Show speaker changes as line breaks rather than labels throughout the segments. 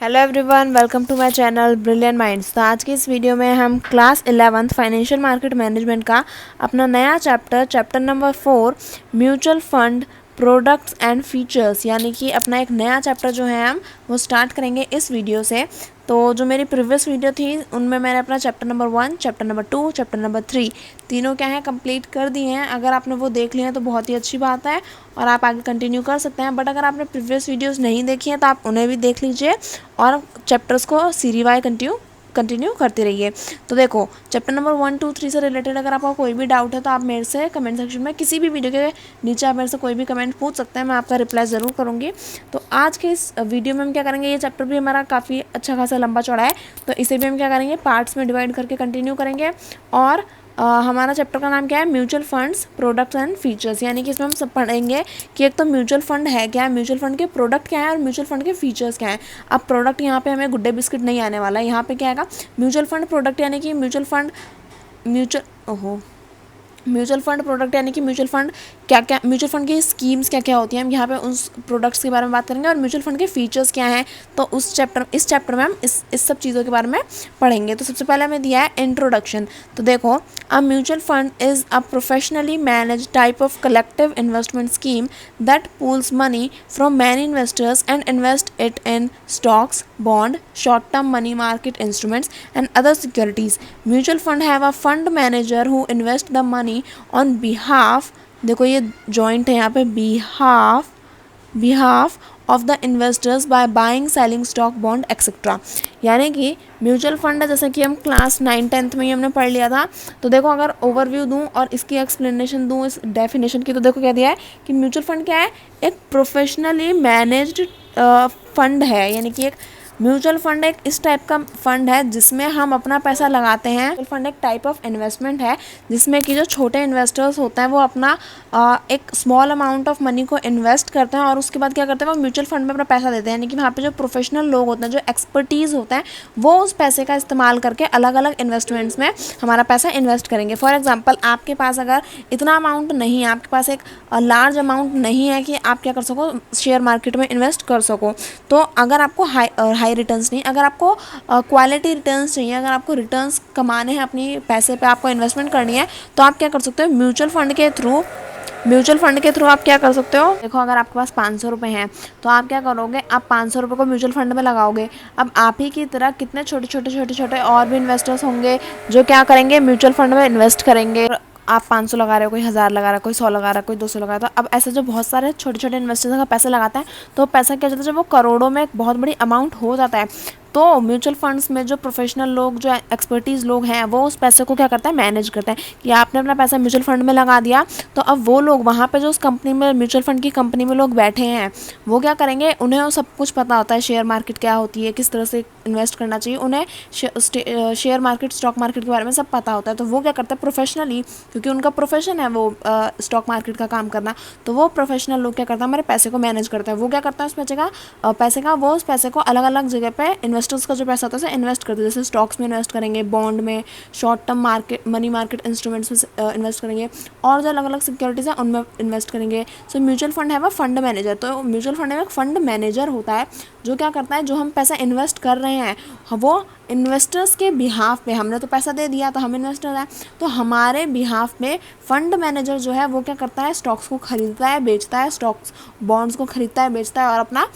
Hello everyone, welcome to my channel brilliant minds. तो आज की इस वीडियो में हम class 11th financial market management का अपना नया chapter number 4 mutual fund products and features यानी कि अपना एक नया चैप्टर जो है हम वो स्टार्ट करेंगे इस वीडियो से। तो जो मेरी प्रीवियस वीडियो थी उनमें मैंने अपना chapter number 1, chapter number 2, chapter number 3 तीनों क्या है कंप्लीट कर दिए हैं। अगर आपने वो देख लिया है तो बहुत ही अच्छी बात है और आप आगे कंटिन्यू कर सकते हैं। बट अगर आपने प्रीवियस वीडियोस नहीं देखी हैं तो आप उन्हें भी देख लीजिए और चैप्टर्स को सीरीज वाई कंटिन्यू करते रहिए। तो देखो, चैप्टर नंबर 1, 2, 3 से रिलेटेड अगर आपको कोई भी डाउट है तो आप मेरे से कमेंट सेक्शन में किसी भी वीडियो के नीचे आप मेरे से कोई भी कमेंट पूछ सकते हैं, मैं आपका रिप्लाई ज़रूर करूँगी। तो आज के इस वीडियो में हम क्या करेंगे, ये चैप्टर भी हमारा काफ़ी अच्छा खासा लंबा चौड़ा है, तो इसे भी हम क्या करेंगे पार्ट्स में डिवाइड करके कंटिन्यू करेंगे। और हमारा चैप्टर का नाम क्या है, mutual funds products and features, यानी कि इसमें हम सब पढ़ेंगे कि एक तो म्यूचुअल फंड है क्या है, म्यूचुअल फंड के प्रोडक्ट क्या है और म्यूचुअल फंड के फीचर्स क्या है। अब प्रोडक्ट यहाँ पे हमें गुड्डे बिस्किट नहीं आने वाला है, यहाँ पे क्या आएगा म्यूचुअल फंड प्रोडक्ट, यानी कि म्यूचुअल फंड प्रोडक्ट यानी कि म्यूचुअल फंड क्या क्या, म्यूचुअल फंड की स्कीम्स क्या क्या होती हैं, हम यहाँ पे उस प्रोडक्ट्स के बारे में बात करेंगे और म्यूचुअल फंड के फीचर्स क्या हैं। तो इस चैप्टर में हम इस सब चीज़ों के बारे में पढ़ेंगे। तो सबसे पहले हमें दिया है इंट्रोडक्शन। तो देखो, a mutual fund is a professionally manage type of collective investment scheme that pools money from many investors and invest it in stocks, bond, short term money market instruments and other securities. Mutual fund have a fund manager who invest the money on behalf, देखो ये joint है यहाँ पे, behalf of the investors by buying selling stock bond etcetera. यानी कि mutual fund है, जैसे कि हम क्लास 9, 10th में ही हमने पढ़ लिया था। तो देखो, अगर ओवरव्यू दूं और इसकी एक्सप्लेनेशन दूं इस डेफिनेशन की, तो देखो क्या दिया है कि म्यूचुअल फंड क्या है, एक प्रोफेशनली मैनेज्ड फंड है, यानी कि एक म्यूचुअल फंड एक इस टाइप का फंड है जिसमें हम अपना पैसा लगाते हैं। म्यूचुअल फंड एक टाइप ऑफ इन्वेस्टमेंट है जिसमें कि जो छोटे इन्वेस्टर्स होते हैं वो अपना एक स्मॉल अमाउंट ऑफ मनी को इन्वेस्ट करते हैं और उसके बाद क्या करते हैं, वो म्यूचुअल फंड में अपना पैसा देते हैं। यानी कि वहाँ पे जो प्रोफेशनल लोग होते हैं, जो एक्सपर्टीज़ होता है, वो उस पैसे का इस्तेमाल करके अलग अलग इन्वेस्टमेंट्स में हमारा पैसा इन्वेस्ट करेंगे। फॉर एग्जाम्पल, आपके पास अगर इतना अमाउंट नहीं है, आपके पास एक लार्ज अमाउंट नहीं है कि आप क्या कर सको, शेयर मार्केट में इन्वेस्ट कर सको, तो अगर आपको हाई रिटर्न्स नहीं, अगर आपको क्वालिटी रिटर्न्स चाहिए, अगर आपको रिटर्न्स कमाने हैं अपनी पैसे पे, आपको इन्वेस्टमेंट करनी है, तो आप क्या कर सकते हो, म्यूचुअल फंड के थ्रू आप क्या कर सकते हो। देखो, अगर आपके पास 500 रुपये हैं तो आप क्या करोगे, आप 500 रुपये को म्यूचुअल फंड में लगाओगे। अब आप ही की तरह कितने छोटे और भी इन्वेस्टर्स होंगे जो क्या करेंगे, म्यूचुअल फंड में इन्वेस्ट करेंगे। आप 500 लगा रहे हो, कोई 1000 लगा रहा है, कोई 100 लगा रहा है, कोई 200 लगा रहा है। तो अब ऐसे जो बहुत सारे छोटे इन्वेस्टर्स का पैसे लगाता है, तो पैसा क्या हो जाता है, जब वो करोड़ों में एक बहुत बड़ी अमाउंट हो जाता है, तो म्यूचुअल फंड्स में जो प्रोफेशनल लोग, जो एक्सपर्टीज़ लोग हैं, वो उस पैसे को क्या करता है, मैनेज करता है। कि आपने अपना पैसा म्यूचुअल फंड में लगा दिया, तो अब वो लोग वहाँ पे जो उस कंपनी में, म्यूचुअल फंड की कंपनी में लोग बैठे हैं, वो क्या करेंगे, उन्हें वो सब कुछ पता होता है, शेयर मार्केट क्या होती है, किस तरह से इन्वेस्ट करना चाहिए, उन्हें शेयर मार्केट, स्टॉक मार्केट के बारे में सब पता होता है। तो वो क्या करता है प्रोफेशनली, क्योंकि उनका प्रोफेशन है वो स्टॉक मार्केट का काम करना, तो वो प्रोफेशनल लोग क्या करता है, हमारे पैसे को मैनेज करता है। वो क्या करता है, उस पैसे को अलग अलग जगह पे इन्वेस्टर्स का जो पैसा होता है इन्वेस्ट करते हैं। जैसे स्टॉक्स में इन्वेस्ट करेंगे, बॉन्ड में, short term money market instruments में इन्वेस्ट करेंगे, और जो अलग अलग सिक्योरिटीज़ हैं उनमें इन्वेस्ट करेंगे। सो म्यूचुअल फंड है वह फंड मैनेजर। तो म्यूचुअल फंड में एक फंड मैनेजर होता है जो क्या करता है, जो हम पैसा इन्वेस्ट कर रहे हैं वो इन्वेस्टर्स के बिहाफ पे, हमने तो पैसा दे दिया तो हम इन्वेस्टर हैं, तो हमारे बिहाफ पे फंड मैनेजर जो है वो क्या करता है, स्टॉक्स को खरीदता है, बेचता है, स्टॉक्स बॉन्ड्स को खरीदता है, बेचता है, और अपना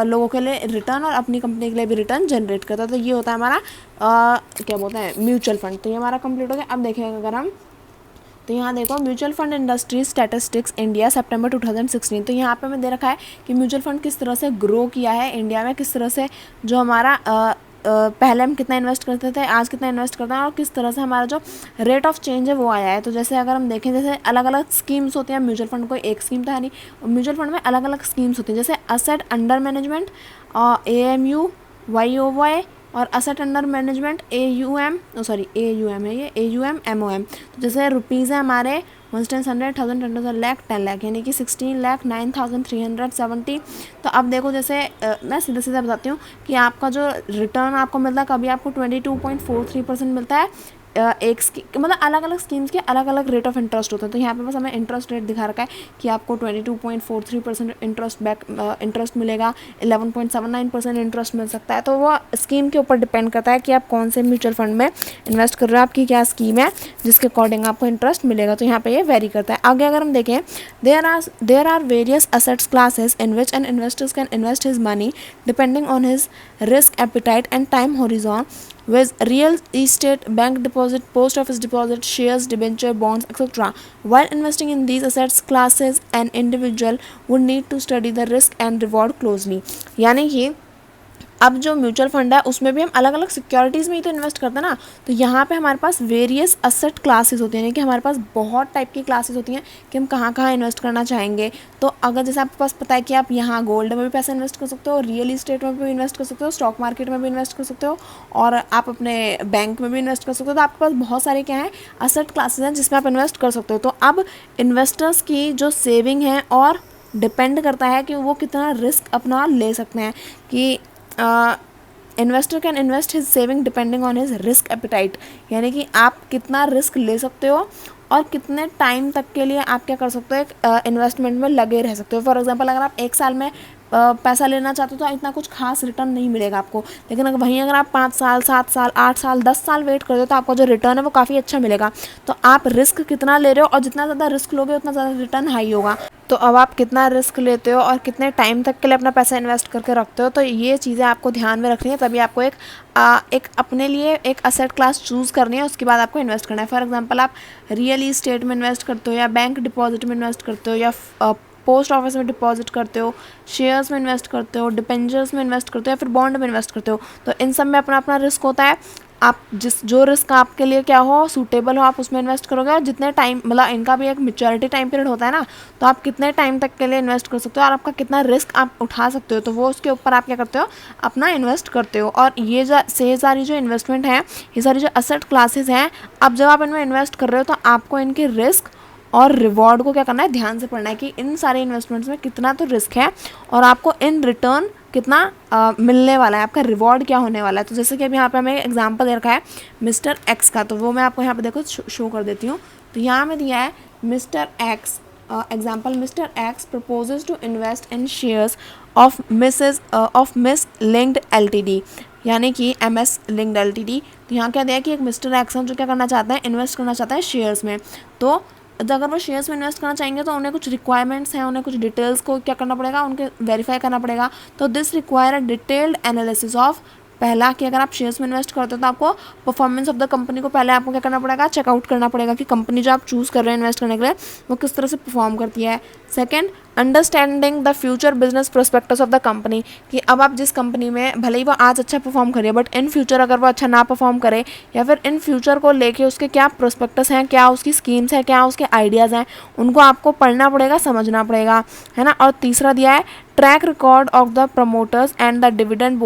लोगों के लिए रिटर्न और अपनी कंपनी के लिए भी रिटर्न जनरेट करता है। तो ये होता है हमारा क्या बोलते हैं, म्यूचुअल फंड। तो ये हमारा कंप्लीट हो गया। अब देखेंगे अगर हम, तो यहाँ देखो, mutual fund industry statistics India सितंबर 2016। तो यहाँ पे हमें दे रखा है कि म्यूचुअल फंड किस तरह से ग्रो किया है इंडिया में, किस तरह से जो हमारा पहले हम कितना इन्वेस्ट करते थे, आज कितना इन्वेस्ट करते हैं, और किस तरह से हमारा जो रेट ऑफ चेंज है वो आया है। तो जैसे अगर हम देखें, जैसे अलग अलग स्कीम्स होती हैं, म्यूचुअल फंड कोई एक स्कीम तो है नहीं, म्यूचुअल फंड में अलग अलग स्कीम्स होती हैं, जैसे asset under management AMU, YOY, और असेट अंडर मैनेजमेंट AUM है ये, AUM MOM। तो जैसे रुपीज़ है हमारे 100, 100,000, 10,000, लाख, 10 लाख, यानी कि 16,09,370। तो अब देखो, जैसे मैं सीधा बताती हूँ कि आपका जो रिटर्न आपको मिलता है, कभी आपको 22.43% मिलता है, एक मतलब अलग अलग स्कीम्स के अलग अलग रेट ऑफ इंटरेस्ट होते हैं। तो यहाँ पे बस हमें इंटरेस्ट रेट दिखा रखा है कि आपको 22.43% इंटरेस्ट मिलेगा, 11.79% इंटरेस्ट मिल सकता है। तो वो स्कीम के ऊपर डिपेंड करता है कि आप कौन से म्यूचुअल फंड में इन्वेस्ट कर रहे हो, आपकी क्या स्कीम है जिसके अकॉर्डिंग आपको इंटरेस्ट मिलेगा। तो यहाँ पे ये वेरी करता है। आगे अगर हम देखें, there are various assets classes in which an investors can invest his money depending on his risk appetite and time horizon, with real estate, bank deposit, post office deposit, shares, debenture, bonds, etc. While investing in these assets classes, an individual would need to study the risk and reward closely. यानी कि अब जो mutual fund है उसमें भी हम अलग अलग सिक्योरिटीज़ में ही तो इन्वेस्ट करते हैं ना। तो यहाँ पे हमारे पास वेरियस असेट क्लासेस होती हैं, यानी कि हमारे पास बहुत टाइप की क्लासेस होती हैं कि हम कहाँ कहाँ इन्वेस्ट करना चाहेंगे। तो अगर जैसे आपके पास पता है कि आप यहाँ गोल्ड में भी पैसा इन्वेस्ट कर सकते हो, रियल इस्टेट में भी इन्वेस्ट कर सकते हो, स्टॉक मार्केट में भी इन्वेस्ट कर सकते हो, और आप अपने बैंक में भी इन्वेस्ट कर सकते हो। तो आपके पास बहुत सारे क्या हैं, असेट क्लासेस हैं जिसमें आप इन्वेस्ट कर सकते हो। तो अब इन्वेस्टर्स की जो सेविंग है और डिपेंड करता है कि वो कितना रिस्क अपना ले सकते हैं, कि investor can invest his saving depending on his risk appetite, यानी कि आप कितना रिस्क ले सकते हो और कितने टाइम तक के लिए आप क्या कर सकते हो, इन्वेस्टमेंट में लगे रह सकते हो। फॉर एग्जांपल अगर आप एक साल में पैसा लेना चाहते हो तो इतना कुछ खास रिटर्न नहीं मिलेगा आपको, लेकिन अगर आप 5 साल 7 साल 8 साल 10 साल वेट करते हो तो आपका जो रिटर्न है वो काफ़ी अच्छा मिलेगा। तो आप रिस्क कितना ले रहे हो, और जितना ज़्यादा रिस्क लोगे उतना ज़्यादा रिटर्न हाई होगा। तो अब आप कितना रिस्क लेते हो और कितने टाइम तक के लिए अपना पैसा इन्वेस्ट करके रखते हो, तो ये चीज़ें आपको ध्यान में रखनी है। तभी आपको एक अपने लिए एक असेट क्लास चूज़ करनी है, उसके बाद आपको इन्वेस्ट करना है। फॉर एग्जांपल आप रियल इस्टेट में इन्वेस्ट करते हो, या बैंक डिपॉजिट में इन्वेस्ट करते हो, या पोस्ट ऑफिस में डिपॉजिट करते हो, शेयर्स में इन्वेस्ट करते हो, डिपेंजर्स में इन्वेस्ट करते हो, या फिर बॉन्ड में इन्वेस्ट करते हो। तो इन सब में अपना अपना रिस्क होता है। आप जो रिस्क आपके लिए क्या हो, सूटेबल हो, आप उसमें इन्वेस्ट करोगे। और जितने टाइम, मतलब इनका भी एक मैच्योरिटी टाइम पीरियड होता है ना, तो आप कितने टाइम तक के लिए इन्वेस्ट कर सकते हो और आपका कितना रिस्क आप उठा सकते हो, तो वो उसके ऊपर आप क्या करते हो, अपना इन्वेस्ट करते हो। और ये सारी जो इन्वेस्टमेंट है, ये सारी जो असेट क्लासेस हैं, अब जब आप इनमें इन्वेस्ट कर रहे हो तो आपको इनके रिस्क और रिवॉर्ड को क्या करना है, ध्यान से पढ़ना है कि इन सारे इन्वेस्टमेंट्स में कितना तो रिस्क है और आपको इन रिटर्न कितना मिलने वाला है, आपका रिवॉर्ड क्या होने वाला है। तो जैसे कि अभी यहाँ पे हमें एग्जांपल दे रखा है मिस्टर एक्स का, तो वो मैं आपको यहाँ पे देखो शो कर देती हूँ। तो यहाँ में दिया है mister X, example mister X proposes to invest in shares of miss linked LTD, यानी कि MS लिंक्ड LTD। तो यहाँ क्या दिया है कि एक मिस्टर एक्स जो क्या करना चाहता है, इन्वेस्ट करना चाहता है शेयर्स में। तो अगर वो शेयर्स में इन्वेस्ट करना चाहेंगे तो उन्हें कुछ रिक्वायरमेंट्स हैं, उन्हें कुछ डिटेल्स को क्या करना पड़ेगा, उनके वेरीफाई करना पड़ेगा। तो this require a detailed analysis of, पहला कि अगर आप शेयर्स में इन्वेस्ट करते हो तो आपको परफॉर्मेंस ऑफ द कंपनी को पहले आपको क्या करना पड़ेगा, चेकआउट करना पड़ेगा कि कंपनी जो आप चूज़ कर रहे हैं इन्वेस्ट करने के लिए वो किस तरह से परफॉर्म करती है। Second, understanding the future business prospectus of the company, कि अब आप जिस कंपनी में भले ही वो आज अच्छा परफॉर्म करे बट इन फ्यूचर अगर वो अच्छा ना परफॉर्म करे, या फिर इन फ्यूचर को लेके उसके क्या प्रोस्पेक्टस हैं, क्या उसकी स्कीम्स हैं, क्या उसके आइडियाज़ हैं, उनको आपको पढ़ना पड़ेगा, समझना पड़ेगा, है ना। और तीसरा दिया है track record of the promoters and the dividend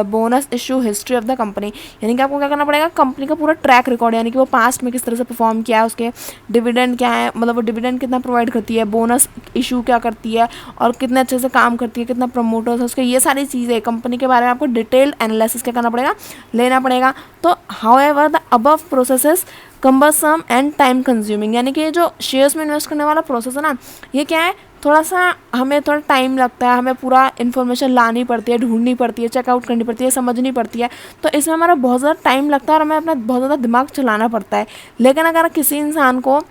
bonus issue history of the company, यानी कि आपको क्या करना पड़ेगा, कंपनी का पूरा ट्रैक रिकॉर्ड, यानी कि वो पास्ट में किस तरह से परफॉर्म किया है, उसके डिविडेंड क्या है, मतलब वो डिविडेंड कितना प्रोवाइड करती है, बोनस इशू क्या करती है, और कितने अच्छे से काम करती है, कितना प्रमोटर्स है उसके, ये सारी चीज़ें कंपनी के बारे में आपको डिटेल्ड एनालिसिस क्या करना पड़ेगा, लेना पड़ेगा। तो however the above processes cumbersome and time consuming, यानी कि जो शेयर्स में इन्वेस्ट करने वाला प्रोसेस है ना, ये क्या है, थोड़ा सा हमें थोड़ा टाइम लगता है, हमें पूरा इन्फॉर्मेशन लानी पड़ती है, ढूंढनी पड़ती है, चेकआउट करनी पड़ती है, समझनी पड़ती है। तो इसमें हमारा बहुत ज़्यादा टाइम लगता है और हमें अपना बहुत ज़्यादा दिमाग चलाना पड़ता है। लेकिन अगर किसी इंसान को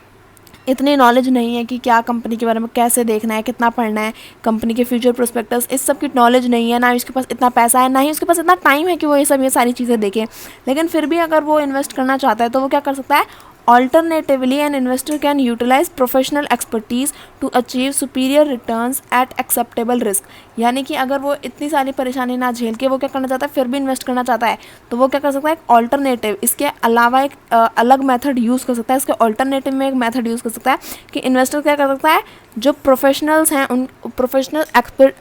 इतनी नॉलेज नहीं है कि क्या कंपनी के बारे में कैसे देखना है, कितना पढ़ना है, कंपनी के फ्यूचर प्रोस्पेक्टस, इस सब की नॉलेज नहीं है, ना ही उसके पास इतना पैसा है, ना ही उसके पास इतना टाइम है कि वो ये सारी चीज़ें देखे, लेकिन फिर भी अगर वो इन्वेस्ट करना चाहता है तो वो क्या कर सकता है, Alternatively, an investor can utilize professional expertise to achieve superior returns at acceptable risk, यानी कि अगर वो इतनी सारी परेशानी ना झेल के वो क्या करना चाहता है, फिर भी इन्वेस्ट करना चाहता है, तो वो क्या कर सकता है, एक ऑल्टरनेटिव, इसके अलावा एक अलग मेथड यूज़ कर सकता है। इसके ऑल्टरनेटिव में एक मेथड यूज़ कर सकता है कि इन्वेस्टर क्या कर सकता है, जो प्रोफेशनल्स हैं, उन प्रोफेशनल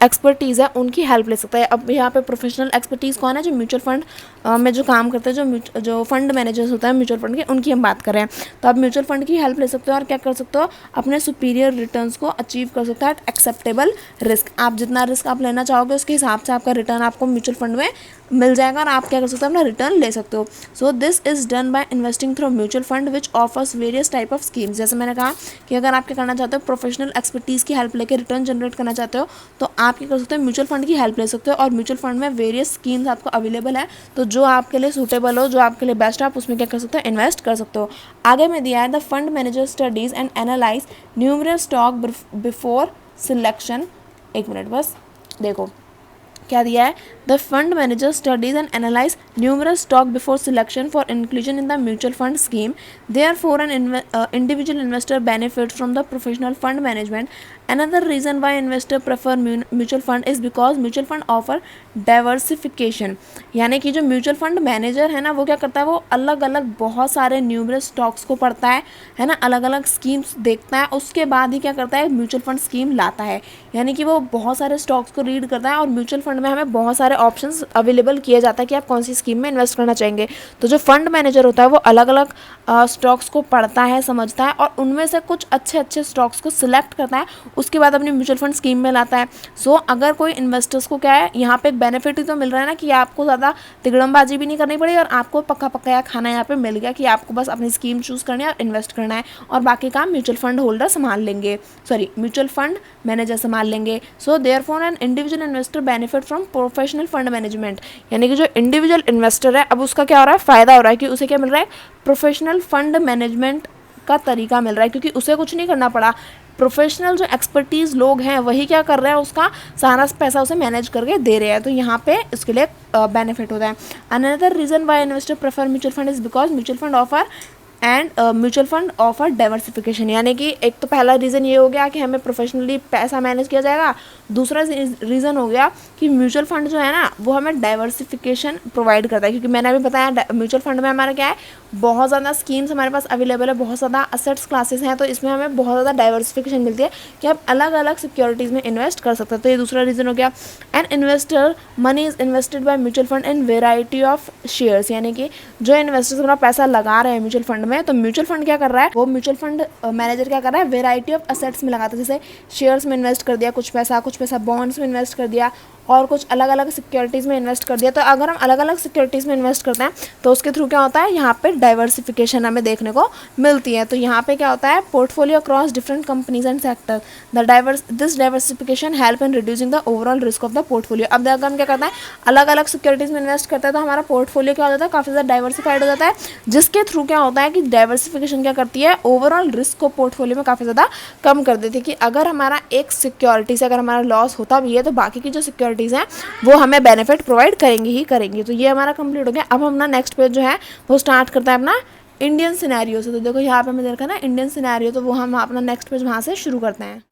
एक्सपर्टीज़ है उनकी हेल्प ले सकता है। अब यहाँ पे प्रोफेशनल एक्सपर्टीज़ कौन है, जो म्यूचुअल फंड में जो काम करते हैं, जो फंड मैनेजर्स होते हैं म्यूचुअल फंड के, उनकी हम बात कर रहे हैं। तो आप म्यूचुअल फंड की हेल्प ले सकते हो और क्या कर सकते हो, अपने सुपीरियर रिटर्न्स को अचीव कर सकते हो एट एक्सेप्टेबल रिस्क। आप जितना रिस्क आप लेना चाहोगे उसके हिसाब से आपका रिटर्न आपको म्यूचुअल फंड में मिल जाएगा और आप क्या कर सकते हो, अपना रिटर्न ले सकते हो। So this is done by investing through mutual fund which offers various type of schemes. जैसे मैंने कहा कि अगर आप क्या करना चाहते हो, प्रोफेशनल एक्सपर्टीज़ की हेल्प लेकर रिटर्न जनरेट करना चाहते हो, तो आप क्या कर सकते हो, म्यूचुअल फंड की हेल्प ले सकते हो। और म्यूचुअल फंड में वेरियस स्कीम्स आपको अवेलेबल है, तो जो आपके लिए सूटेबल हो, जो आपके लिए बेस्ट है, आप उसमें क्या कर सकते हो, इन्वेस्ट कर सकते हो। आगे में दिया है the fund manager studies and analyse numerous stock before selection. एक मिनट बस देखो क्या दिया है, the fund manager studies and analyse numerous stock before selection for inclusion in the mutual fund scheme. Therefore an individual investor benefit from the professional fund management. Another reason why investor prefer mutual fund is because mutual fund offer diversification। यानी कि जो mutual fund manager है ना, वो क्या करता है, वो अलग अलग बहुत सारे न्यूमरस स्टॉक्स को पढ़ता है ना, अलग अलग स्कीम्स देखता है, उसके बाद ही क्या करता है, म्यूचुअल फंड स्कीम लाता है। यानी कि वो बहुत सारे स्टॉक्स को रीड करता है, और म्यूचुअल फंड में हमें बहुत सारे ऑप्शंस अवेलेबल किया जाता है कि आप कौन सी स्कीम में इन्वेस्ट करना चाहेंगे। तो जो फंड मैनेजर होता है वो अलग अलग स्टॉक्स को पढ़ता है, समझता है, और उनमें से कुछ अच्छे अच्छे स्टॉक्स को सिलेक्ट करता है, उसके बाद अपनी म्यूचुअल फंड स्कीम में लाता है। सो अगर कोई इन्वेस्टर्स को क्या है, यहाँ पे एक बेनिफिट ही तो मिल रहा है ना, कि आपको ज़्यादा तिगड़मबाजी भी नहीं करनी पड़ी, और आपको पक्का पकाया खाना यहाँ पे मिल गया कि आपको बस अपनी स्कीम चूज़ करनी है और इन्वेस्ट करना है, और बाकी काम म्यूचुअल फंड होल्डर संभाल लेंगे, सॉरी म्यूचुअल फंड मैनेजर संभाल लेंगे। So therefore an individual investor benefit from professional fund management. यानी कि जो इंडिविजुअल इन्वेस्टर है, अब उसका क्या हो रहा है, फ़ायदा हो रहा है कि उसे क्या मिल रहा है, प्रोफेशनल फंड मैनेजमेंट का तरीका मिल रहा है, क्योंकि उसे कुछ नहीं करना पड़ा। प्रोफेशनल जो एक्सपर्टीज़ लोग हैं वही क्या कर रहे हैं, उसका सारा पैसा उसे मैनेज करके दे रहे हैं, तो यहाँ पे इसके लिए बेनिफिट होता है। Another reason why investor prefer mutual fund is because mutual fund offer and mutual fund offer diversification. यानी कि एक तो पहला रीज़न ये हो गया कि हमें प्रोफेशनली पैसा मैनेज किया जाएगा। दूसरा रीज़न हो गया कि म्यूचुअल फंड जो है ना, वो हमें डाइवर्सिफिकेशन प्रोवाइड करता है, क्योंकि मैंने अभी बताया म्यूचुअल फंड में हमारा क्या है, बहुत ज़्यादा स्कीम्स हमारे पास अवेलेबल है, बहुत ज़्यादा असेट्स क्लासेस हैं, तो इसमें हमें बहुत ज़्यादा डाइवर्सिफिकेशन मिलती है कि आप अलग अलग सिक्योरिटीज़ में इन्वेस्ट कर सकते हैं। तो ये दूसरा रीज़न हो गया। And investor money is invested by mutual fund in variety of shares. यानी कि जो इन्वेस्टर्स अपना पैसा लगा रहे हैं म्यूचुअल फंड में, तो म्यूचुअल फंड क्या कर रहा है, वो म्यूचुअल फंड मैनेजर क्या कर रहा है, वेराइटी ऑफ असेट्स में लगाता है। जैसे शेयर्स में इन्वेस्ट कर दिया कुछ पैसा बॉन्ड्स में इन्वेस्ट कर दिया, और कुछ अलग अलग सिक्योरिटीज़ में इन्वेस्ट कर दिया। तो अगर हम अलग अलग सिक्योरिटीज़ में इन्वेस्ट करते हैं, तो उसके थ्रू क्या होता है, यहाँ पे डाइवर्सिफिकेशन हमें देखने को मिलती है। तो यहाँ पे क्या होता है, portfolio across different companies and sector. This diversification help in reducing the overall risk of the portfolio. अब अगर हम क्या करते हैं, अलग अलग सिक्योरिटीज़ में इन्वेस्ट करते हैं, तो हमारा पोर्टफोलियो क्या हो जाता है, काफ़ी ज़्यादा डाइवर्सिफाइड हो जाता है, जिसके थ्रू क्या होता है कि डाइवर्सिफिकेशन क्या करती है, ओवरऑल रिस्क को पोर्टफोलियो में काफ़ी ज़्यादा कम कर देती है। कि अगर हमारा एक सिक्योरिटी से अगर हमारा लॉस होता भी है, तो बाकी की जो सिक्योरिटीज़ हैं वो हमें बेनिफिट प्रोवाइड करेंगी ही करेंगी। तो ये हमारा कंप्लीट हो गया। अब हम अपना नेक्स्ट पेज जो है वो स्टार्ट करता है अपना इंडियन सिनेरियो से। तो देखो यहाँ पे हमें देखा ना इंडियन सिनेरियो, तो वो हम अपना नेक्स्ट पेज वहाँ से शुरू करते हैं।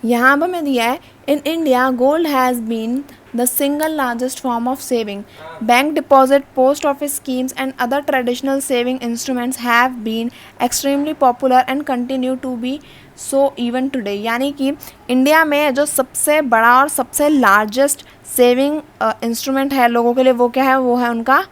यहाँ पर हमें दिया है, in India gold has been the single largest form of saving. Bank deposit, post office schemes and other traditional saving instruments have been extremely popular and continue to be so even today. यानी कि India में जो सबसे बड़ा और सबसे largest saving instrument है लोगों के लिए, वो क्या है, वो है उनका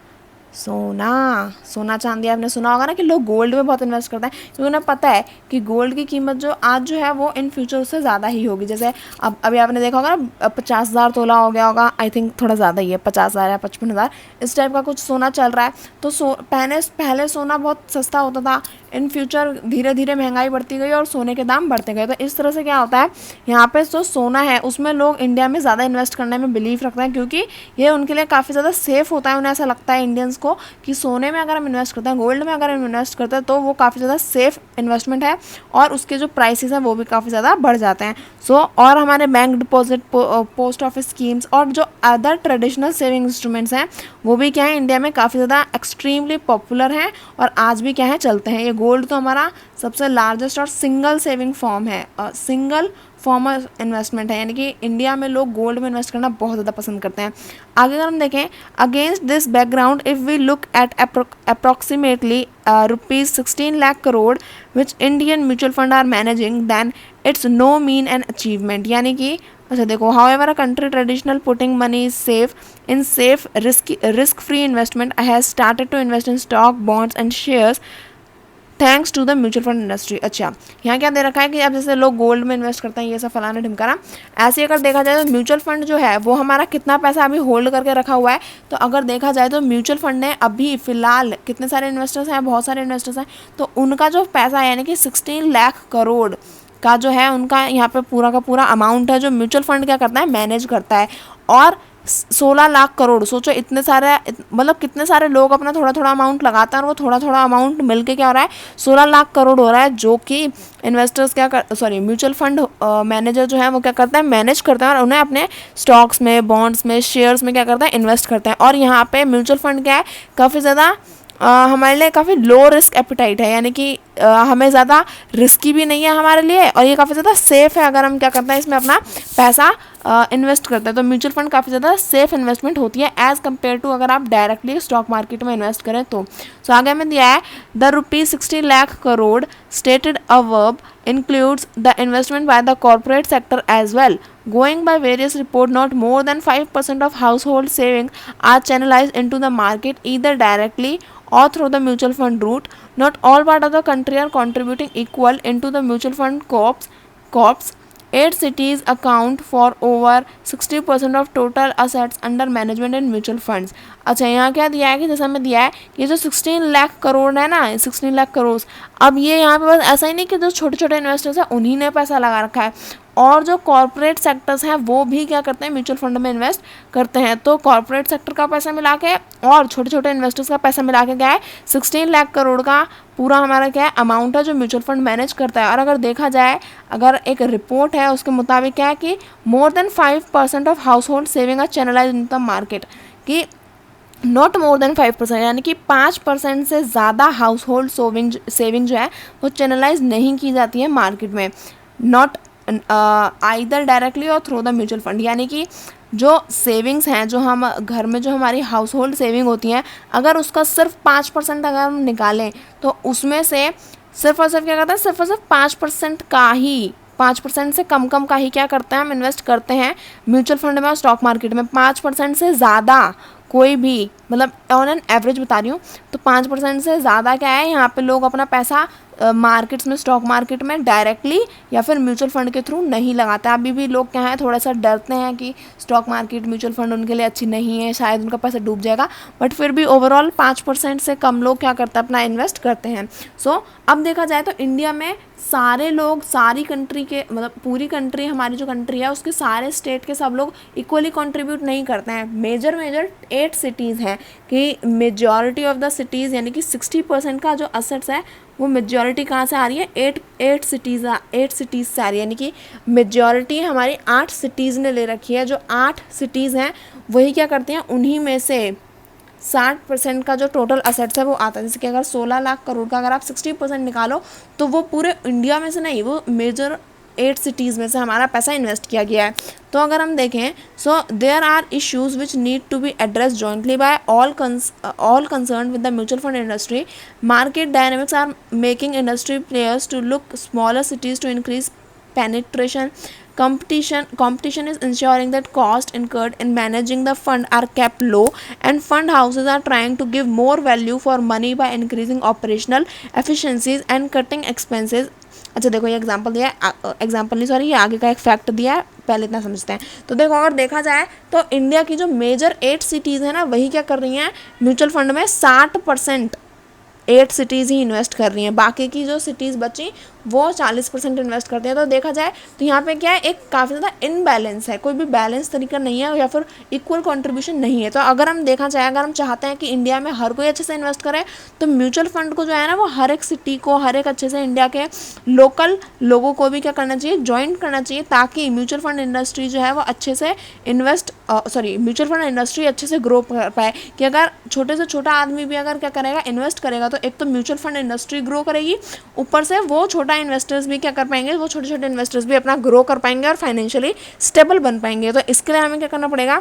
सोना चांदी। आपने सुना होगा ना कि लोग गोल्ड में बहुत इन्वेस्ट करते हैं, क्योंकि उन्हें पता है कि गोल्ड की कीमत जो आज जो है वो इन फ्यूचर उससे ज़्यादा ही होगी। जैसे अब अभी आपने देखा होगा ना 50,000 तोला हो गया होगा, आई थिंक थोड़ा ज़्यादा ही है, 50,000 या 55,000 इस टाइप का कुछ सोना चल रहा है। तो पहले सोना बहुत सस्ता होता था, इन फ्यूचर धीरे धीरे महंगाई बढ़ती गई और सोने के दाम बढ़ते गए। तो इस तरह से क्या होता है, यहाँ पे जो सोना है उसमें लोग इंडिया में ज़्यादा इन्वेस्ट करने में बिलीव रखते हैं, क्योंकि ये उनके लिए काफ़ी ज़्यादा सेफ़ होता है। उन्हें ऐसा लगता है इंडियंस को कि सोने में अगर हम इन्वेस्ट करते हैं, गोल्ड में अगर हम इन्वेस्ट करते हैं, तो वो काफ़ी ज़्यादा सेफ़ इन्वेस्टमेंट है और उसके जो प्राइसेस हैं वो भी काफ़ी ज़्यादा बढ़ जाते हैं। और हमारे bank deposit, post office schemes और जो अदर ट्रेडिशनल सेविंग इंस्ट्रूमेंट्स हैं वो भी क्या है, इंडिया में काफ़ी ज़्यादा एक्सट्रीमली पॉपुलर हैं और आज भी क्या है, चलते हैं। ये गोल्ड तो हमारा सबसे लार्जेस्ट और सिंगल सेविंग फॉर्म है, सिंगल फॉर्म ऑफ इन्वेस्टमेंट है, यानी कि इंडिया में लोग गोल्ड में इन्वेस्ट करना बहुत ज़्यादा पसंद करते हैं। आगे अगर हम देखें, against this background if we look at approximately ₹16 lakh crore which Indian mutual fund are managing, then it's no mean an achievement. यानी कि अच्छा देखो, however a country traditional putting money safe in safe risk free investment has started to invest in stock, bonds and shares thanks to the mutual fund industry. अच्छा, यहाँ क्या दे रखा है कि अब जैसे लोग गोल्ड में इन्वेस्ट करते हैं, ये सब फलाना ढिमकाना, ऐसे ही अगर देखा जाए तो म्यूचुअल फंड जो है वो हमारा कितना पैसा अभी होल्ड करके रखा हुआ है। तो अगर देखा जाए तो म्यूचुअल फंड ने अभी फिलहाल कितने सारे इन्वेस्टर्स हैं, बहुत सारे इन्वेस्टर्स हैं, तो उनका जो पैसा है यानी कि 16 लाख करोड़ का जो है उनका यहाँ पे पूरा का पूरा अमाउंट है जो म्यूचुअल फंड क्या करता है, मैनेज करता है। और 16 लाख करोड़, सोचो इतने सारे मतलब कितने सारे लोग अपना थोड़ा थोड़ा अमाउंट लगाते हैं और वो थोड़ा थोड़ा अमाउंट मिलके क्या हो रहा है, 16 लाख करोड़ हो रहा है, जो कि इन्वेस्टर्स क्या कर सॉरी म्यूचुअल फंड मैनेजर जो है वो क्या करता है, मैनेज करते हैं और उन्हें अपने स्टॉक्स में, बॉन्ड्स में, शेयर्स में क्या करता है, इन्वेस्ट करते हैं। और यहाँ पे म्यूचुअल फंड क्या है, काफ़ी ज़्यादा हमारे लिए काफ़ी लो रिस्क एपिटाइट है, यानी कि हमें ज़्यादा रिस्की भी नहीं है हमारे लिए, और ये काफ़ी ज़्यादा सेफ़ है अगर हम क्या करते हैं, इसमें अपना पैसा इन्वेस्ट करते हैं। तो म्यूचुअल फंड काफ़ी ज़्यादा सेफ इन्वेस्टमेंट होती है एज़ कम्पेयर टू अगर आप डायरेक्टली स्टॉक मार्केट में इन्वेस्ट करें तो। सो आगे हमें दिया है द ₹60 लाख करोड़ स्टेटेड अवर्ब includes the investment by the corporate sector as well. Going by various reports, not more than 5% of household savings are channelized into the market either directly or through the mutual fund route. Not all part of the country are contributing equal into the mutual fund corps. 8 cities account for over 60% of total assets under management in mutual funds. अच्छा, यहाँ क्या दिया है कि जैसा हमें दिया है ये जो 16 लाख करोड़ है ना, 16 लाख करोड़, अब ये यहाँ पे बस ऐसा ही नहीं कि जो छोटे छोटे इन्वेस्टर्स हैं उन्हीं ने पैसा लगा रखा है, और जो कॉर्पोरेट सेक्टर्स हैं वो भी क्या करते हैं, म्यूचुअल फंड में इन्वेस्ट करते हैं। तो कॉर्पोरेट सेक्टर का पैसा मिला के और छोटे छोटे इन्वेस्टर्स का पैसा मिला के क्या है, 16 लाख करोड़ का पूरा हमारा क्या है अमाउंट है जो म्यूचुअल फंड मैनेज करता है। और अगर देखा जाए, अगर एक रिपोर्ट है उसके मुताबिक क्या है कि more than 5% of household saving are channelised in the market, कि नॉट मोर देन 5%, यानी कि 5% से ज़्यादा हाउस होल्ड सेविंग जो है वो चैनलाइज नहीं की जाती है मार्केट में, नॉट आइदर डायरेक्टली और थ्रू द म्यूचुअल फंड। यानी कि जो सेविंग्स हैं, जो हम घर में जो हमारी हाउस होल्ड सेविंग होती हैं, अगर उसका सिर्फ 5% अगर हम निकालें तो उसमें से सिर्फ और सिर्फ क्या करता है, सिर्फ और सिर्फ 5% का ही, 5% से कम का ही क्या करते हैं, हम इन्वेस्ट करते हैं म्यूचुअल फंड में और स्टॉक मार्केट में। 5% से ज़्यादा कोई भी, मतलब ऑन एन एवरेज बता रही हूँ, तो 5% से ज़्यादा क्या है, यहाँ पे लोग अपना पैसा मार्केट्स में, स्टॉक मार्केट में डायरेक्टली या फिर म्यूचुअल फंड के थ्रू नहीं लगाते। अभी भी लोग क्या है, थोड़ा सा डरते हैं कि स्टॉक मार्केट, म्यूचुअल फंड उनके लिए अच्छी नहीं है, शायद उनका पैसा डूब जाएगा, बट फिर भी ओवरऑल 5% से कम लोग क्या करते हैं, अपना इन्वेस्ट करते हैं। सो अब देखा जाए तो इंडिया में सारे लोग, सारी कंट्री के, मतलब पूरी कंट्री, हमारी जो कंट्री है उसके सारे स्टेट के सब लोग इक्वली कंट्रीब्यूट नहीं करते हैं। मेजर 8 सिटीज़ हैं कि मेजॉरिटी ऑफ द सिटीज़, यानी कि 60% का जो असेट्स है वो मेजॉरिटी कहाँ से आ रही है, 8 सिटीज़ से आ रही है। यानी कि मेजॉरिटी हमारी 8 सिटीज़ ने ले रखी है। जो 8 सिटीज़ हैं वही क्या करते हैं, उन्हीं में से 60% का जो टोटल असेट्स है वो आता है। जैसे कि अगर 16 लाख करोड़ का अगर आप 60% निकालो तो वो पूरे इंडिया में से नहीं, वो मेजर 8 सिटीज़ में से हमारा पैसा इन्वेस्ट किया गया है। तो अगर हम देखें, so there are issues which need to be address jointly by all concern with the mutual fund industry. Market dynamics are making industry players to look smaller cities to increase penetration. Competition is ensuring that costs incurred in managing the fund are kept low, and fund houses are trying to give more value for money by increasing operational efficiencies and cutting expenses. अच्छा देखो, ये example दिया है, example नहीं sorry, ये आगे का एक फैक्ट दिया है, पहले इतना समझते हैं। तो देखो, अगर देखा जाए तो इंडिया की जो मेजर 8 सिटीज़ है ना, वही क्या कर रही हैं, म्यूचुअल फंड में 60% 8 सिटीज़ ही इन्वेस्ट कर रही हैं, बाकी की जो सिटीज़ बची वो 40% इन्वेस्ट करते हैं। तो देखा जाए तो यहाँ पे क्या है, एक काफ़ी ज़्यादा इनबैलेंस है, कोई भी बैलेंस तरीका नहीं है या फिर इक्वल कंट्रीब्यूशन नहीं है। तो अगर हम देखा जाए, अगर हम चाहते हैं कि इंडिया में हर कोई अच्छे से इन्वेस्ट करे, तो म्यूचुअल फंड को जो है ना, वो हर एक सिटी को, हर एक अच्छे से इंडिया के लोकल लोगों को भी क्या करना चाहिए, ज्वाइन करना चाहिए, ताकि म्यूचुअल फंड इंडस्ट्री जो है वो अच्छे से म्यूचुअल फंड इंडस्ट्री अच्छे से ग्रो कर पाए। कि अगर छोटे से छोटा आदमी भी अगर क्या करेगा, इन्वेस्ट करेगा, तो एक तो म्यूचुअल फंड इंडस्ट्री ग्रो करेगी, ऊपर से वो छोटा इन्वेस्टर्स भी क्या कर पाएंगे, वो छोटे छोटे इन्वेस्टर्स भी अपना ग्रो कर पाएंगे और फाइनेंशियली स्टेबल बन पाएंगे। तो इसके लिए हमें क्या करना पड़ेगा,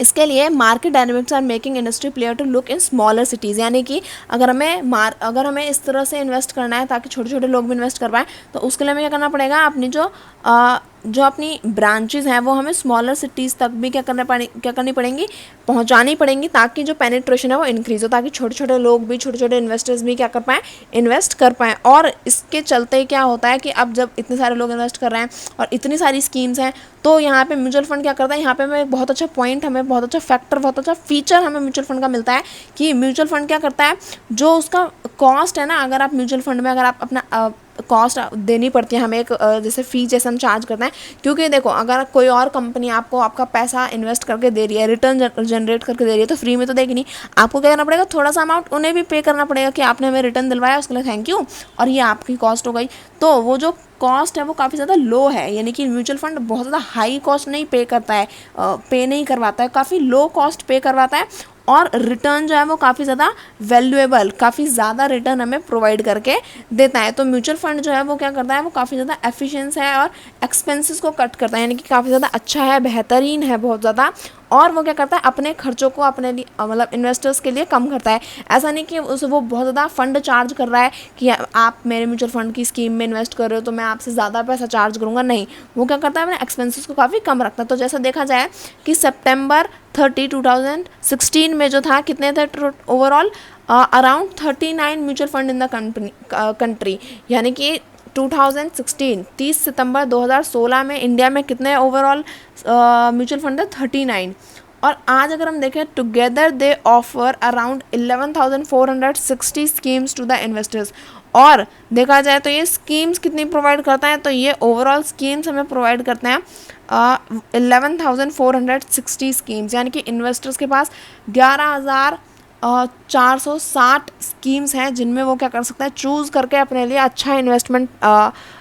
इसके लिए market dynamics are making industry player to look in smaller cities. यानी कि अगर हमें इस तरह से इन्वेस्ट करना है ताकि छोटे छोटे लोग भी इन्वेस्ट कर पाएँ, तो उसके लिए हमें क्या करना पड़ेगा, अपनी जो अपनी ब्रांचेस हैं वो हमें स्मॉलर सिटीज़ तक भी क्या करनी पड़ेंगी, पहुंचानी पड़ेंगी ताकि जो पेनिट्रेशन है वो इंक्रीज़ हो, ताकि छोटे छोटे लोग भी, छोटे छोटे इन्वेस्टर्स भी क्या कर पाएँ, इन्वेस्ट कर पाएँ। और इसके चलते क्या होता है कि अब जब इतने सारे लोग इन्वेस्ट कर रहे हैं और इतनी सारी स्कीम्स हैं, तो यहाँ पे म्यूचुअल फंड क्या करता है, यहाँ पे हमें बहुत अच्छा पॉइंट, हमें बहुत अच्छा फैक्टर, बहुत अच्छा फीचर हमें म्यूचुअल फंड का मिलता है कि म्यूचुअल फंड क्या करता है, जो उसका कॉस्ट है ना, अगर आप म्यूचुअल फंड में अगर आप अपना कॉस्ट देनी पड़ती है हमें एक जैसे फ़ी जैसे हम चार्ज करते हैं, क्योंकि देखो अगर कोई और कंपनी आपको आपका पैसा इन्वेस्ट करके दे रही है, रिटर्न जनरेट करके दे रही है, तो फ्री में तो देगी नहीं, आपको क्या करना पड़ेगा, थोड़ा सा अमाउंट उन्हें भी पे करना पड़ेगा कि आपने हमें रिटर्न दिलवाया, उसके लिए थैंक यू, और ये आपकी कॉस्ट हो गई। तो वो जो कॉस्ट है वो काफ़ी ज़्यादा लो है, यानी कि म्यूचुअल फंड बहुत ज़्यादा हाई कॉस्ट नहीं पे करता है, पे नहीं करवाता है, काफ़ी लो कॉस्ट पे करवाता है, और रिटर्न जो है वो काफ़ी ज़्यादा वैल्यूएबल, काफ़ी ज़्यादा रिटर्न हमें प्रोवाइड करके देता है। तो म्यूचुअल फंड जो है वो क्या करता है, वो काफ़ी ज़्यादा एफिशिएंस है और एक्सपेंसेस को कट करता है, यानी कि काफ़ी ज़्यादा अच्छा है, बेहतरीन है बहुत ज़्यादा। और वो क्या करता है, अपने खर्चों को अपने लिए मतलब इन्वेस्टर्स के लिए कम करता है। ऐसा नहीं कि उसे वो बहुत ज़्यादा फंड चार्ज कर रहा है कि आप मेरे म्यूचुअल फंड की स्कीम में इन्वेस्ट कर रहे हो तो मैं आपसे ज़्यादा पैसा चार्ज करूँगा, नहीं, वो क्या करता है, अपने एक्सपेंसेस को काफ़ी कम रखता है। तो जैसा देखा जाए कि सितंबर 30, 2016 में जो था, कितने थे overall, around 39 mutual fund in the country, यानी कि 2016 30 सितंबर 2016 में इंडिया में कितने ओवरऑल म्यूचुअल फंड है, 39। और आज अगर हम देखें, together they offer around 11,460 schemes to the investors. और देखा जाए तो ये स्कीम्स कितनी प्रोवाइड करता है, तो ये ओवरऑल स्कीम्स हमें प्रोवाइड करते हैं 11,460 स्कीम्स, यानी कि इन्वेस्टर्स के पास 11,460 स्कीम्स हैं, जिनमें वो क्या कर सकता है, चूज़ करके अपने लिए अच्छा इन्वेस्टमेंट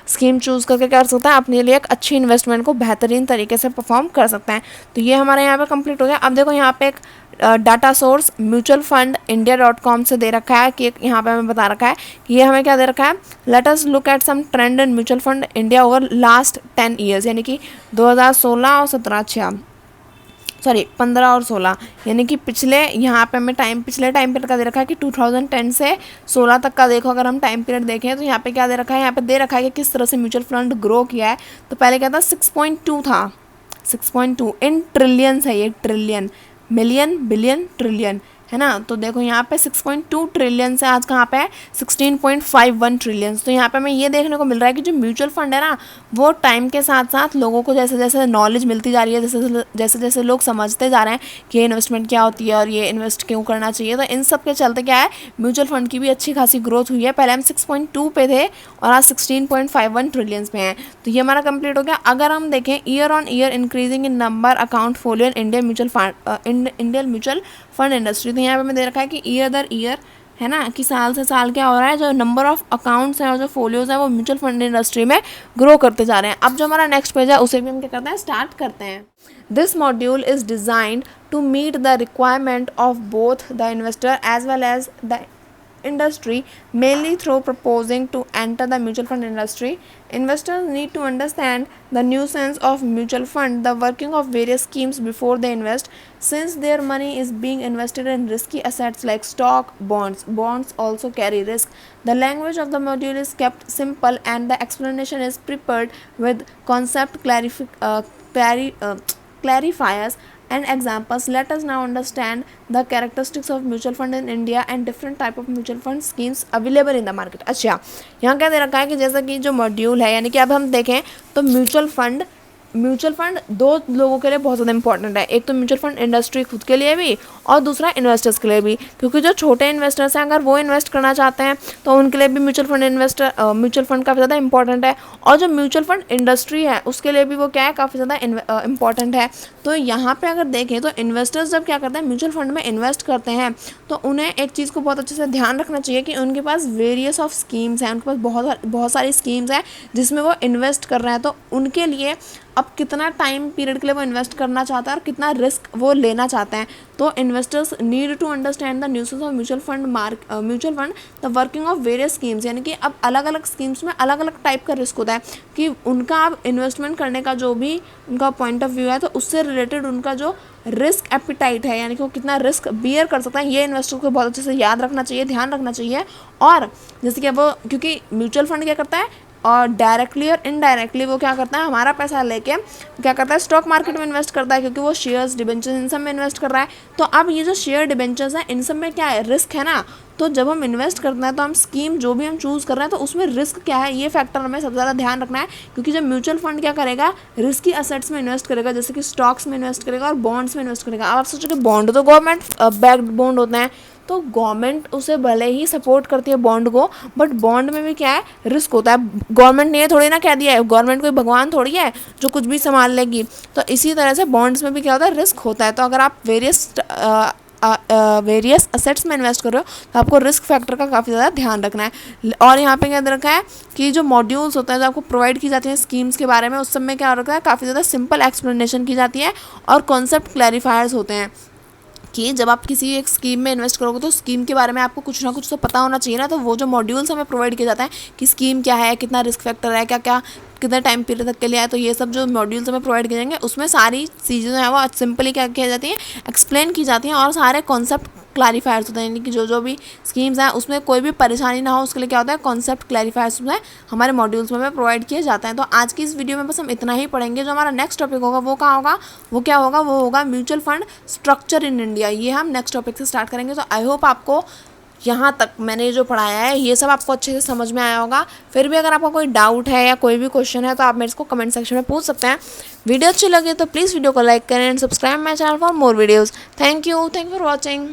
स्कीम चूज़ करके क्या कर सकता है, अपने लिए एक अच्छी इन्वेस्टमेंट को बेहतरीन तरीके से परफॉर्म कर सकता है। तो ये हमारे यहाँ पे कंप्लीट हो गया। अब देखो यहाँ पे एक डाटा सोर्स म्यूचुअल फंड इंडिया.com से दे रखा है कि यहाँ पे हमें बता रखा है कि ये हमें क्या दे रखा है, let us look at some trend in mutual fund India over last 10 years, यानी कि 2016 और 15 और 16, यानी कि पिछले, यहाँ पे हमें पिछले टाइम पीरियड का दे रखा है कि 2010 से 16 तक का। देखो अगर हम टाइम पीरियड देखें तो यहाँ पे क्या दे रखा है, यहाँ पे दे रखा है कि किस तरह से म्यूचुअल फंड ग्रो किया है। तो पहले क्या था, 6.2 था, 6.2 इन ट्रिलियंस है ये, ट्रिलियन, मिलियन, बिलियन, ट्रिलियन, है ना। तो देखो यहाँ पे 6.2 ट्रिलियन से आज कहाँ पे है, 16.51 ट्रिलियन। तो यहाँ पे हमें ये देखने को मिल रहा है कि जो म्यूचुअल फंड है ना, वो टाइम के साथ साथ लोगों को जैसे जैसे नॉलेज मिलती जा रही है, जैसे जैसे लोग समझते जा रहे हैं कि ये इन्वेस्टमेंट क्या होती है और ये इन्वेस्ट क्यों करना चाहिए, तो इन सब के चलते क्या है, म्यूचुअल फंड की भी अच्छी खासी ग्रोथ हुई है। पहले हम 6.2 पे थे और आज 16.51 ट्रिलियन पे हैं। तो ये हमारा कंप्लीट हो गया। अगर हम देखें year on year increasing in number account folio in Indian mutual fund industry, तो यहाँ पे हमें दे रखा है कि ईयर दर ईयर, है ना, कि साल से साल क्या हो रहा है, जो नंबर ऑफ अकाउंट्स हैं और जो फोलियोज हैं वो म्यूचुअल फंड इंडस्ट्री में ग्रो करते जा रहे हैं। अब जो हमारा नेक्स्ट पेज है उसे भी हम क्या करते हैं, स्टार्ट करते हैं। This module is designed to meet the requirement of both the investor as well as the industry, mainly through proposing to enter the mutual fund industry. Investors need to understand the nuisance of mutual fund, the working of various schemes before they invest, since their money is being invested in risky assets like stock, bonds also carry risk. The language of the module is kept simple and the explanation is prepared with concept clarifiers and examples. Let us now understand the characteristics of mutual fund in India and different type of mutual fund schemes available in the market. अच्छा, यहाँ क्या दे रखा है कि जैसा कि जो मॉड्यूल है, यानी कि अब हम देखें तो म्यूचुअल फंड दो लोगों के लिए बहुत ज़्यादा इंपॉर्टेंट है। एक तो म्यूचुअल फंड इंडस्ट्री खुद के लिए भी और दूसरा इन्वेस्टर्स के लिए भी, क्योंकि जो छोटे इन्वेस्टर्स हैं अगर वो इन्वेस्ट करना चाहते हैं तो उनके लिए भी म्यूचुअल फंड काफ़ी ज़्यादा इंपॉर्टेंट है, और जो म्यूचुअल फंड इंडस्ट्री है उसके लिए भी वो क्या है, काफ़ी ज़्यादा इंपॉर्टेंट है। तो यहाँ पर अगर देखें तो इन्वेस्टर्स जब क्या करते हैं, म्यूचुअल फंड में इन्वेस्ट करते हैं, तो उन्हें एक चीज़ को बहुत अच्छे से ध्यान रखना चाहिए कि उनके पास वेरियस ऑफ स्कीम्स हैं, उनके पास बहुत सारी स्कीम्स हैं जिसमें वो इन्वेस्ट कर रहे हैं। तो उनके लिए अब कितना टाइम पीरियड के लिए वो इन्वेस्ट करना चाहता है और कितना रिस्क वो लेना चाहते हैं। तो investors need to understand the nuances of mutual fund, the working of various schemes, यानी कि अब अलग अलग स्कीम्स में अलग अलग टाइप का रिस्क होता है कि उनका अब इन्वेस्टमेंट करने का जो भी उनका पॉइंट ऑफ व्यू है, तो उससे रिलेटेड उनका जो रिस्क एपिटाइट है, यानी कि वो कितना रिस्क बियर कर सकता है, ये इन्वेस्टर को बहुत अच्छे से याद रखना चाहिए, ध्यान रखना चाहिए। और जैसे कि वो, क्योंकि म्यूचुअल फंड क्या करता है, और डायरेक्टली और इनडायरेक्टली वो क्या करता है, हमारा पैसा लेके क्या करता है, स्टॉक मार्केट में इन्वेस्ट करता है, क्योंकि वो शेयर्स, डिबेंचर्स इन सब में इन्वेस्ट कर रहा है। तो अब ये जो शेयर डिबेंचर्स हैं इन सब में क्या है, रिस्क है ना। तो जब हम इन्वेस्ट करते हैं तो हम स्कीम जो भी हम चूज़ कर रहे हैं तो उसमें रिस्क क्या है, ये फैक्टर हमें सबसे ज़्यादा ध्यान रखना है। क्योंकि जब म्यूचुअल फंड क्या करेगा, रिस्की असेट्स में इन्वेस्ट करेगा, जैसे कि स्टॉक्स में इन्वेस्ट करेगा और बॉन्ड्स में इन्वेस्ट करेगा। अब आप सोचो कि बॉन्ड तो गवर्नमेंट बैक्ड बॉन्ड होते हैं, तो गवर्नमेंट उसे भले ही सपोर्ट करती है बॉन्ड को, बट बॉन्ड में भी क्या है, रिस्क होता है। गवर्नमेंट ने ये थोड़ी ना कह दिया है, गवर्नमेंट कोई भगवान थोड़ी है जो कुछ भी संभाल लेगी। तो इसी तरह से बॉन्ड्स में भी क्या होता है, रिस्क होता है। तो अगर आप वेरियस असेट्स में इन्वेस्ट कर रहे हो तो आपको रिस्क फैक्टर का काफ़ी ज़्यादा ध्यान रखना है। और यहाँ पे क्या रखा है कि जो मॉड्यूल्स होते हैं जो आपको प्रोवाइड की जाती हैं स्कीम्स के बारे में, उस सब में क्या रखा है, काफ़ी ज़्यादा सिंपल एक्सप्लेनेशन की जाती है और कॉन्सेप्ट क्लैरिफायर्स होते हैं कि जब आप किसी एक स्कीम में इन्वेस्ट करोगे तो स्कीम के बारे में आपको कुछ ना कुछ तो पता होना चाहिए ना। तो वो जो मॉड्यूल्स हमें प्रोवाइड किया जाता है कि स्कीम क्या है, कितना रिस्क फैक्टर है, क्या क्या कितने टाइम पीरियड तक के लिए है, तो ये सब जो मॉड्यूल्स हमें प्रोवाइड किए जाएंगे उसमें सारी चीज़ें जो हैं वो सिंपली क्या किया जाती हैं, एक्सप्लेन की जाती हैं और सारे कॉन्सेप्ट क्लैरिफायर्स होते हैं। यानी कि जो भी स्कीम्स हैं उसमें कोई भी परेशानी ना हो उसके लिए क्या होता है, कॉन्सेप्ट क्लैरिफायर्स में हमारे मॉड्यूल्स में प्रोवाइड किए जाते हैं। तो आज की इस वीडियो में बस हम इतना ही पढ़ेंगे। जो हमारा नेक्स्ट टॉपिक होगा वो कहाँ होगा, वो क्या होगा, वो होगा mutual fund structure in India. ये हम नेक्स्ट टॉपिक से स्टार्ट करेंगे। तो आई होप आपको यहाँ तक मैंने जो पढ़ाया है ये सब आपको अच्छे से समझ में आया होगा। फिर भी अगर आपका कोई डाउट है या कोई भी क्वेश्चन है तो आप मेरे को कमेंट सेक्शन में पूछ सकते हैं। वीडियो अच्छी लगे तो प्लीज़ वीडियो को लाइक करें and subscribe my channel for more videos. Thank you for watching.